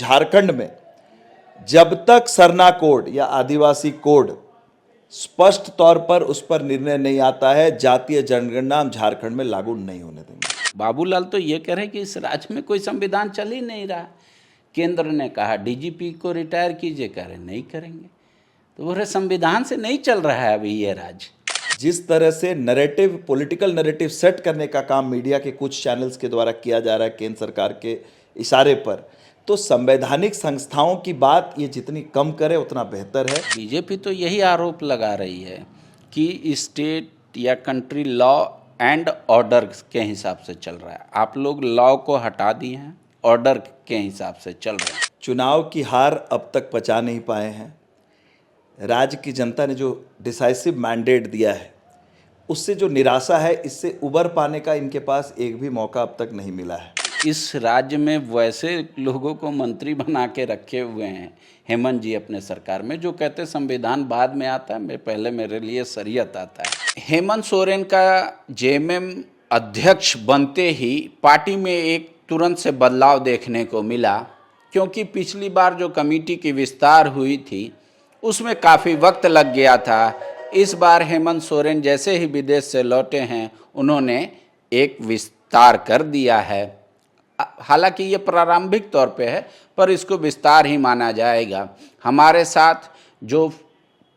झारखंड में जब तक सरना कोड या आदिवासी कोड स्पष्ट तौर पर उस पर निर्णय नहीं आता है, जातीय जनगणना हम झारखंड में लागू नहीं होने देंगे। बाबूलाल तो ये कह रहे हैं कि इस राज्य में कोई संविधान चल ही नहीं रहा। केंद्र ने कहा डीजीपी को रिटायर कीजिए, कह रहे नहीं करेंगे। तो बोले संविधान से नहीं चल रहा है अभी ये राज्य। जिस तरह से नैरेटिव, पॉलिटिकल नैरेटिव सेट करने का काम मीडिया के कुछ चैनल्स के द्वारा किया जा रहा है केंद्र सरकार के इशारे पर, तो संवैधानिक संस्थाओं की बात ये जितनी कम करे उतना बेहतर है। बीजेपी तो यही आरोप लगा रही है कि स्टेट या कंट्री लॉ एंड ऑर्डर के हिसाब से चल रहा है। आप लोग लॉ को हटा दिए हैं, ऑर्डर के हिसाब से चल रहे हैं। चुनाव की हार अब तक पचा नहीं पाए हैं। राज्य की जनता ने जो डिसाइसिव मैंडेट दिया है, उससे जो निराशा है, इससे उबर पाने का इनके पास एक भी मौका अब तक नहीं मिला है। इस राज्य में वैसे लोगों को मंत्री बना के रखे हुए हैं हेमंत जी अपने सरकार में, जो कहते संविधान बाद में आता है, पहले मेरे लिए शरीयत आता है। हेमंत सोरेन का जेएमएम अध्यक्ष बनते ही पार्टी में एक तुरंत से बदलाव देखने को मिला, क्योंकि पिछली बार जो कमेटी की विस्तार हुई थी उसमें काफ़ी वक्त लग गया था। इस बार हेमंत सोरेन जैसे ही विदेश से लौटे हैं, उन्होंने एक विस्तार कर दिया है। हालांकि ये प्रारंभिक तौर पे है, पर इसको विस्तार ही माना जाएगा। हमारे साथ जो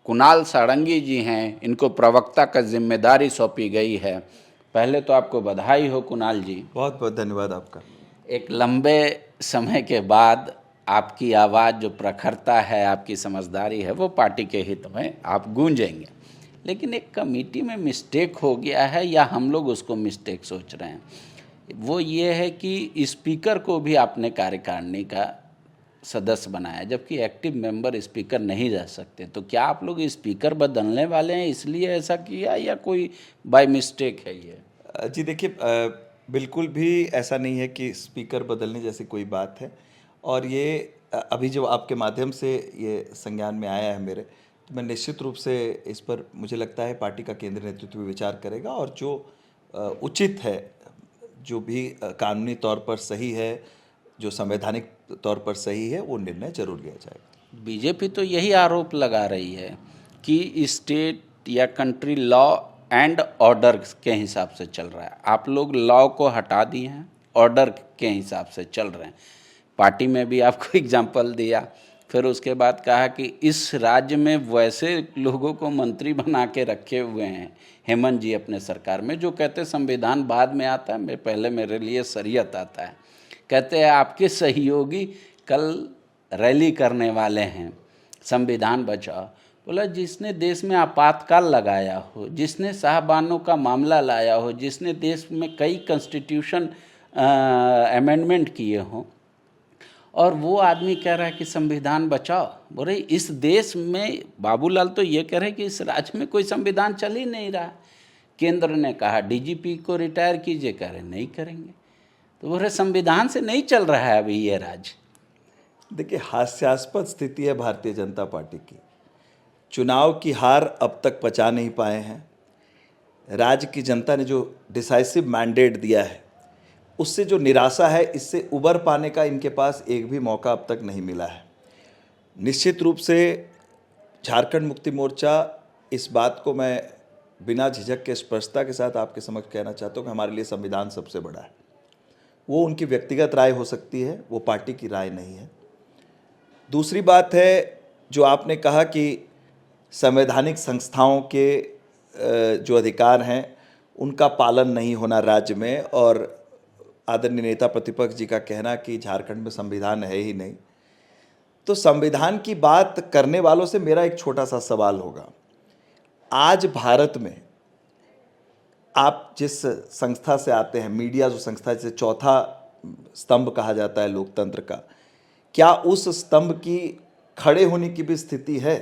कुणाल सारंगी जी हैं, इनको प्रवक्ता का जिम्मेदारी सौंपी गई है। पहले तो आपको बधाई हो कुणाल जी। बहुत बहुत धन्यवाद आपका। एक लंबे समय के बाद आपकी आवाज़ जो प्रखरता है, आपकी समझदारी है, वो पार्टी के हित में आप गूंजेंगे। लेकिन एक कमेटी में मिस्टेक हो गया है, या हम लोग उसको मिस्टेक सोच रहे हैं, वो ये है कि स्पीकर को भी आपने कार्यकारिणी का सदस्य बनाया, जबकि एक्टिव मेंबर स्पीकर नहीं रह सकते। तो क्या आप लोग स्पीकर बदलने वाले हैं, इसलिए ऐसा किया, या कोई बाय मिस्टेक है ये? जी देखिए, बिल्कुल भी ऐसा नहीं है कि स्पीकर बदलने जैसी कोई बात है। और ये अभी जो आपके माध्यम से ये संज्ञान में आया है मेरे, तो मैं निश्चित रूप से इस पर, मुझे लगता है पार्टी का केंद्रीय नेतृत्व विचार करेगा, और जो उचित है, जो भी कानूनी तौर पर सही है, जो संवैधानिक तौर पर सही है, वो निर्णय जरूर लिया जाएगा। बीजेपी तो यही आरोप लगा रही है कि स्टेट या कंट्री लॉ एंड ऑर्डर के हिसाब से चल रहा है। आप लोग लॉ को हटा दिए हैं, ऑर्डर के हिसाब से चल रहे हैं। पार्टी में भी आपको एग्जाम्पल दिया, फिर उसके बाद कहा कि इस राज्य में वैसे लोगों को मंत्री बना के रखे हुए हैं हेमंत जी अपने सरकार में, जो कहते संविधान बाद में आता है, पहले मेरे लिए शरीयत आता है। कहते हैं आपके सहयोगी कल रैली करने वाले हैं संविधान बचाओ। बोला जिसने देश में आपातकाल लगाया हो, जिसने साहबानों का मामला लाया हो, जिसने देश में कई कॉन्स्टिट्यूशन अमेंडमेंट किए हों, और वो आदमी कह रहा है कि संविधान बचाओ। बोले इस देश में, बाबूलाल तो ये कह रहे हैं कि इस राज्य में कोई संविधान चल ही नहीं रहा। केंद्र ने कहा डीजीपी को रिटायर कीजिए, कह रहे नहीं करेंगे। तो बोले संविधान से नहीं चल रहा है अभी ये राज्य। देखिए, हास्यास्पद स्थिति है भारतीय जनता पार्टी की। चुनाव की हार अब तक पचा नहीं पाए हैं। राज्य की जनता ने जो डिसाइसिव मैंडेट दिया है, उससे जो निराशा है, इससे उबर पाने का इनके पास एक भी मौका अब तक नहीं मिला है। निश्चित रूप से झारखंड मुक्ति मोर्चा, इस बात को मैं बिना झिझक के स्पष्टता के साथ आपके समक्ष कहना चाहता हूँ कि हमारे लिए संविधान सबसे बड़ा है। वो उनकी व्यक्तिगत राय हो सकती है, वो पार्टी की राय नहीं है। दूसरी बात है, जो आपने कहा कि संवैधानिक संस्थाओं के जो अधिकार हैं उनका पालन नहीं होना राज्य में, और आदरणीय नेता प्रतिपक्ष जी का कहना कि झारखंड में संविधान है ही नहीं। तो संविधान की बात करने वालों से मेरा एक छोटा सा सवाल होगा, आज भारत में आप जिस संस्था से आते हैं, मीडिया जो संस्था, जिसे चौथा स्तंभ कहा जाता है लोकतंत्र का, क्या उस स्तंभ की खड़े होने की भी स्थिति है?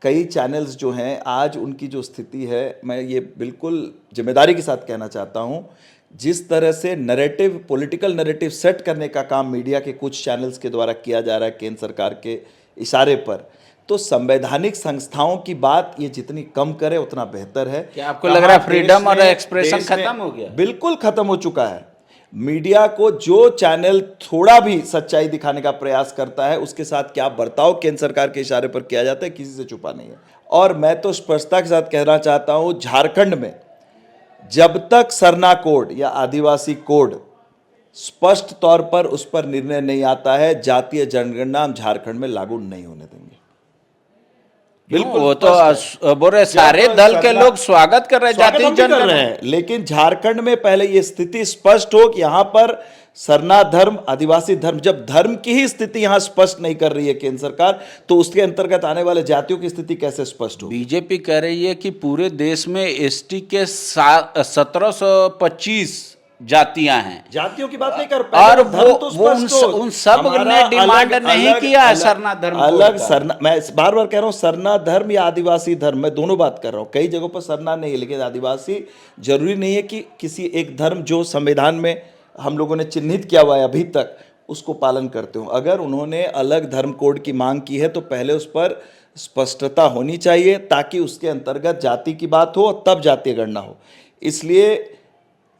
कई चैनल्स जो हैं आज, उनकी जो स्थिति है, मैं ये बिल्कुल जिम्मेदारी के साथ कहना चाहता हूँ, जिस तरह से नैरेटिव, पॉलिटिकल नैरेटिव सेट करने का काम मीडिया के कुछ चैनल्स के द्वारा किया जा रहा है केंद्र सरकार के इशारे पर, तो संवैधानिक संस्थाओं की बात ये जितनी कम करे उतना बेहतर है। क्या आपको लग रहा है फ्रीडम और एक्सप्रेशन खत्म हो गया? बिल्कुल खत्म हो चुका है। मीडिया को जो चैनल थोड़ा भी सच्चाई दिखाने का प्रयास करता है उसके साथ क्या बर्ताव केंद्र सरकार के इशारे पर किया जाता है किसी से छुपा नहीं है। और मैं तो स्पष्टता के साथ कहना चाहता हूं, झारखंड में जब तक सरना कोड या आदिवासी कोड स्पष्ट तौर पर उस पर निर्णय नहीं आता है, जातीय जनगणना हम झारखंड में लागू नहीं होने देंगे। बिल्कुल, वो तो बोल रहे सारे दल के लोग स्वागत कर रहे हैं, जातीय जनगणना हैं, लेकिन झारखंड में पहले ये स्थिति स्पष्ट हो कि यहां पर सरना धर्म, आदिवासी धर्म, जब धर्म की ही स्थिति यहां स्पष्ट नहीं कर रही है केंद्र सरकार, तो उसके अंतर्गत आने वाले जातियों की स्थिति कैसे स्पष्ट हो। बीजेपी कह रही है कि पूरे देश में एसटी के 1725 जातियां हैं। जातियों की बात नहीं कर और वो उन सब ने डिमांड नहीं किया है सरना धर्म अलग सरना, मैं बार बार कह रहा हूं सरना धर्म या आदिवासी धर्म, मैं दोनों बात कर रहा हूं। कई जगहों पर सरना नहीं है, लेकिन आदिवासी जरूरी नहीं है कि किसी एक धर्म जो संविधान में हम लोगों ने चिन्हित किया हुआ है अभी तक उसको पालन करते हो। अगर उन्होंने अलग धर्म कोड की मांग की है तो पहले उस पर स्पष्टता होनी चाहिए ताकि उसके अंतर्गत जाति की बात हो तब जातीय गणना हो। इसलिए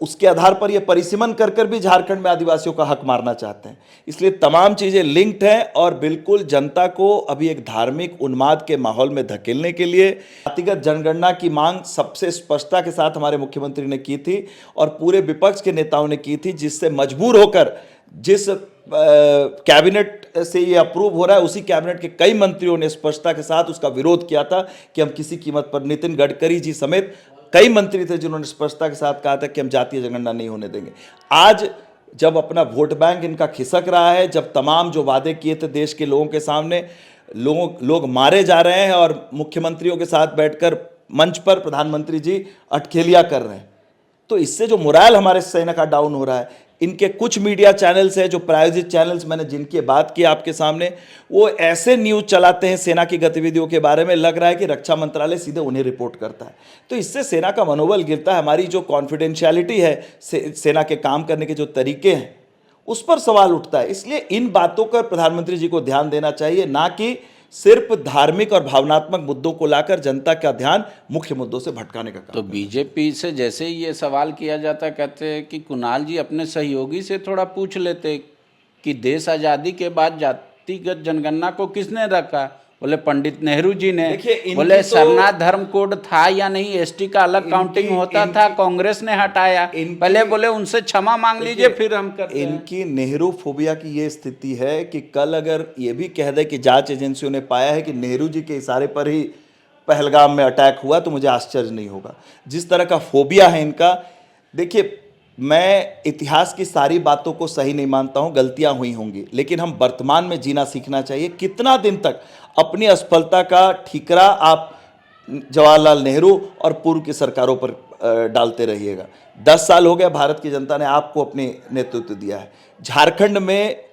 उसके आधार पर ये परिसीमन कर भी झारखंड में आदिवासियों का हक मारना चाहते हैं। इसलिए तमाम चीजें लिंक्ड हैं और बिल्कुल जनता को अभी एक धार्मिक उन्माद के माहौल में धकेलने के लिए जातिगत जनगणना की मांग सबसे स्पष्टता के साथ हमारे मुख्यमंत्री ने की थी और पूरे विपक्ष के नेताओं ने की थी, जिससे मजबूर होकर जिस कैबिनेट से ये अप्रूव हो रहा है उसी कैबिनेट के कई मंत्रियों ने स्पष्टता के साथ उसका विरोध किया था कि हम किसी कीमत पर, नितिन गडकरी जी समेत कई मंत्री थे जिन्होंने स्पष्टता के साथ कहा था कि हम जातीय जनगणना नहीं होने देंगे। आज जब अपना वोट बैंक इनका खिसक रहा है, जब तमाम जो वादे किए थे देश के लोगों के सामने लोग मारे जा रहे हैं और मुख्यमंत्रियों के साथ बैठकर मंच पर प्रधानमंत्री जी अटखेलियां कर रहे हैं, तो इससे जो मोराल हमारे सेना का डाउन हो रहा है। इनके कुछ मीडिया चैनल्स हैं जो प्रायोजित चैनल्स, मैंने जिनकी बात की आपके सामने, वो ऐसे न्यूज़ चलाते हैं सेना की गतिविधियों के बारे में, लग रहा है कि रक्षा मंत्रालय सीधे उन्हें रिपोर्ट करता है। तो इससे सेना का मनोबल गिरता है। हमारी जो कॉन्फिडेंशियलिटी है, सेना के काम करने के जो तरीके हैं, उस पर सवाल उठता है। इसलिए इन बातों पर प्रधानमंत्री जी को ध्यान देना चाहिए, ना कि सिर्फ धार्मिक और भावनात्मक मुद्दों को लाकर जनता का ध्यान मुख्य मुद्दों से भटकाने का काम। तो बीजेपी से जैसे ही ये सवाल किया जाता है, कहते हैं कि कुणाल जी अपने सहयोगी से थोड़ा पूछ लेते कि देश आज़ादी के बाद जातिगत जनगणना को किसने रखा। बोले पंडित नेहरू जी ने। बोले सरना धर्म कोड था या नहीं, एसटी का अलग काउंटिंग होता था, कांग्रेस ने हटाया। पहले बोले उनसे क्षमा मांग लीजिए फिर हम करते हैं। इनकी नेहरू फोबिया की ये स्थिति है कि कल अगर ये भी कह दे कि जांच एजेंसियों ने पाया है कि नेहरू जी के इशारे पर ही पहलगाम में अटैक हुआ, तो मुझे आश्चर्य नहीं होगा। जिस तरह का फोबिया है इनका, देखिए मैं इतिहास की सारी बातों को सही नहीं मानता हूं, गलतियां हुई होंगी, लेकिन हम वर्तमान में जीना सीखना चाहिए। कितना दिन तक अपनी असफलता का ठीकरा आप जवाहरलाल नेहरू और पूर्व की सरकारों पर डालते रहिएगा। 10 साल हो गए भारत की जनता ने आपको अपने नेतृत्व दिया है। झारखंड में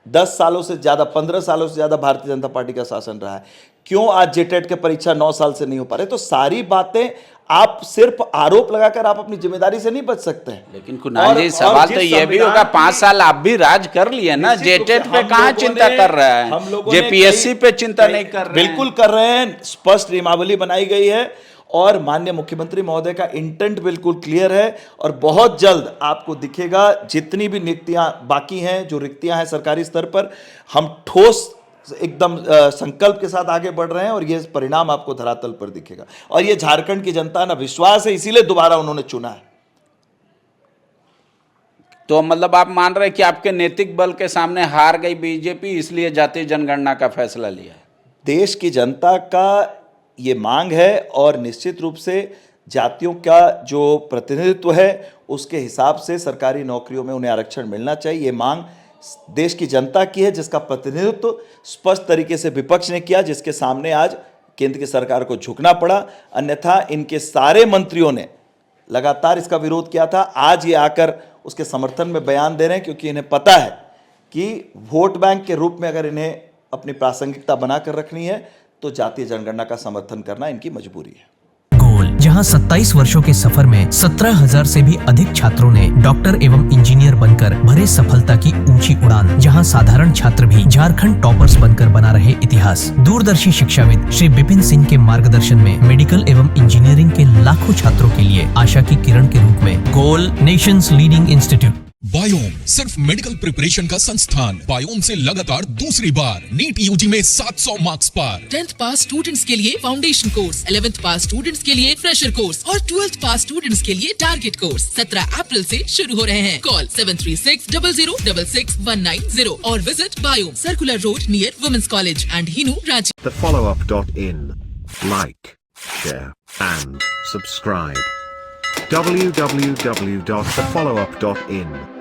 10 सालों से ज़्यादा, 15 सालों से ज़्यादा भारतीय जनता पार्टी का शासन रहा है। क्यों आज जेटेट के परीक्षा 9 साल से नहीं हो पा रहे? तो सारी बातें आप सिर्फ आरोप लगाकर आप अपनी जिम्मेदारी से नहीं बच सकते हैं। लेकिन कुणाल जी सवाल तो ये भी होगा, 5 साल आप भी राज कर लिए ना, जेटेट पे कहाँ चिंता कर रहा है, जेपीएससी पे चिंता नहीं कर रहे हैं। बिल्कुल कर रहे हैं, स्पष्ट नियमावली बनाई गई है और माननीय मुख्यमंत्री महोदय का इंटेंट बिल्कुल क्लियर है और बहुत जल्द आपको दिखेगा जितनी भी नियुक्तियां बाकी हैं, जो रिक्तियां हैं सरकारी स्तर पर, हम ठोस एकदम संकल्प के साथ आगे बढ़ रहे हैं और ये परिणाम आपको धरातल पर दिखेगा। और ये झारखंड की जनता ना विश्वास है, इसीलिए दोबारा उन्होंने चुना है। तो मतलब आप मान रहे हैं कि आपके नैतिक बल के सामने हार गई बीजेपी, इसलिए जातीय जनगणना का फैसला लिया? देश की जनता का ये मांग है और निश्चित रूप से जातियों का जो प्रतिनिधित्व है उसके हिसाब से सरकारी नौकरियों में उन्हें आरक्षण मिलना चाहिए। ये मांग देश की जनता की है, जिसका प्रतिनिधित्व स्पष्ट तरीके से विपक्ष ने किया, जिसके सामने आज केंद्र की सरकार को झुकना पड़ा। अन्यथा इनके सारे मंत्रियों ने लगातार इसका विरोध किया था। आज ये आकर उसके समर्थन में बयान दे रहे हैं, क्योंकि इन्हें पता है कि वोट बैंक के रूप में अगर इन्हें अपनी प्रासंगिकता बनाकर रखनी है तो जातीय जनगणना का समर्थन करना इनकी मजबूरी है। जहां 27 वर्षों के सफर में 17,000 से भी अधिक छात्रों ने डॉक्टर एवं इंजीनियर बनकर भरे सफलता की ऊंची उड़ान, जहां साधारण छात्र भी झारखंड टॉपर्स बनकर बना रहे इतिहास। दूरदर्शी शिक्षाविद श्री विपिन सिंह के मार्गदर्शन में मेडिकल एवं इंजीनियरिंग के लाखों छात्रों के लिए आशा की किरण के रूप में गोल नेशंस लीडिंग इंस्टीट्यूट। बायोम सिर्फ मेडिकल प्रिपरेशन का संस्थान। बायोम से लगातार दूसरी बार नीट यूजी में 700 मार्क्स पार। 10th पास स्टूडेंट्स के लिए फाउंडेशन कोर्स, 11th पास स्टूडेंट्स के लिए फ्रेशर कोर्स और 12th पास स्टूडेंट्स के लिए टारगेट कोर्स 17 अप्रैल से शुरू हो रहे हैं। कॉल 7360066190 और विजिट बायोम, circular road near women's college and Hinoo, Ranchi. thefollowup.in. Like, share, and subscribe. www.thefollowup.in